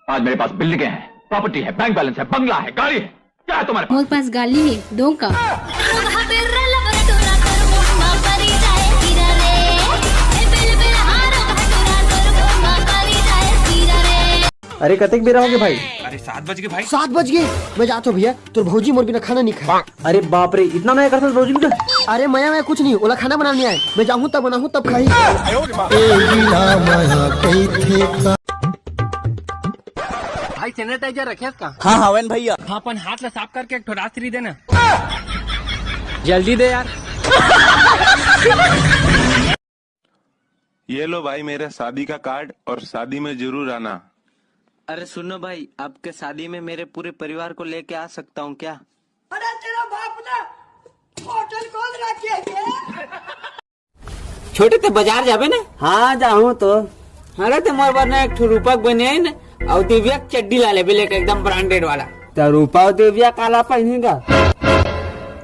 आज मेरे पास बिल्डिंगें हैं, प्रॉपर्टी है, बैंक बैलेंस है, बंगला है, गाड़ी है, क्या है तुम्हारे मोर पास गाली है, दो का। अरे कतेक बेरा हो गए भाई? अरे 7 बज गए भाई। 7 बज गए? मैं जाता हूँ भैया, तोर भौजी मोर बिना खाना नहीं खा। अरे बाप रे, इतना नहीं करता भौजी बिना? अरे मैं कुछ नहीं, ओला खाना बनाने आए, मैं जाऊँ तब बनाऊँ तब खाई। भाई सैनिटाइजर रखे का? हाँ हवन भैया। हाँ अपन हाथ ला साफ करके एक ठो रात्रि देना। जल्दी दे यार। ये लो भाई मेरे शादी का कार्ड और शादी में जरूर आना। अरे सुनो भाई, आपके शादी में मेरे पूरे परिवार को लेके आ सकता हूँ क्या? अरे तेरा बाप ना होटल खोल रखे है। छोटे ते बाजार जाबे ना? हाँ जाऊँ तो। अरे तुम्हारे बार ना एक ठो रूपक बने है ना, और दिव्या चड्डी ला ले बेले एकदम ब्रांडेड वाला। तो रूपा और दिव्या काला पहनेगा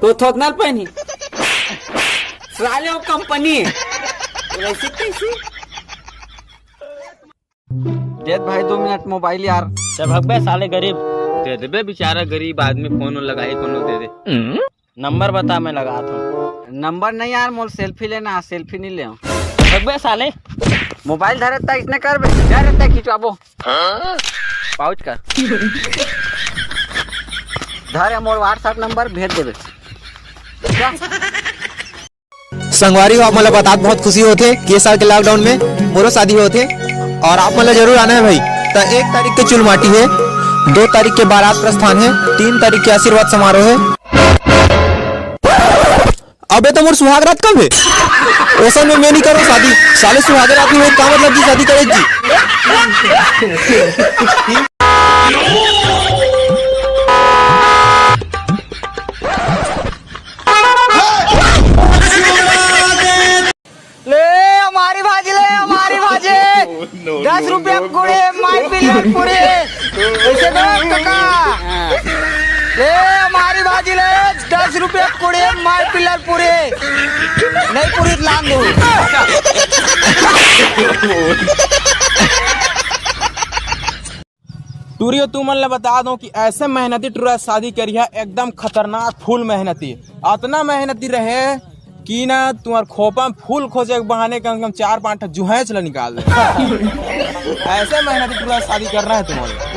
तो थोकनल पहनी साले वो कंपनी है। वैसे कैसे? देख भाई 2 मिनट मोबाइल यार। जब भगबे साले गरीब दे दे बे, बेचारा गरीब आदमी फोन लगाए कोनो दे दे। नंबर बता, मैं लगाता हूँ। नंबर नहीं यार, मोल सेल्फी लेना, सेल्फी नहीं ले। भगबे साले मोबाइल धरे तक इसने कर बे, जा रहता खिंचवाबो पाउच कर धरे मोर व्हाट्सएप नंबर भेज देबे। संगवारी आप मतलब बात बहुत खुशी होते कि साल के लॉकडाउन में मोरो शादी होते और आप मतलब जरूर आना है भाई। तो 1 तारीख के चुलमाटी है, 2 तारीख के बारात प्रस्थान है, 3 तारीख के आशीर्वाद समारोह है। अबे तो मोर सुहागरात कब है? ओसा में मैं नहीं करो शादी, साले सुहागरात में का मतलब की शादी करेगी? हमारी भाजी 10 रुपया पूरे माई पिलर पूरे ऐसे ले हमारी भाजी ले 10 रुपया पूरे माई पिलर पूरे नहीं पूरी लान दो। टूरियो तू मन ले बता दो कि ऐसे मेहनती टूरा शादी करिया, एकदम खतरनाक फुल मेहनती, इतना मेहनती रहे कि ना तुम्हारे खोपा में फूल खोजे के बहाने कम से कम 4-5 जुहे चला निकाल दे। ऐसे मेहनती टूरा शादी करना है तुम्हारे।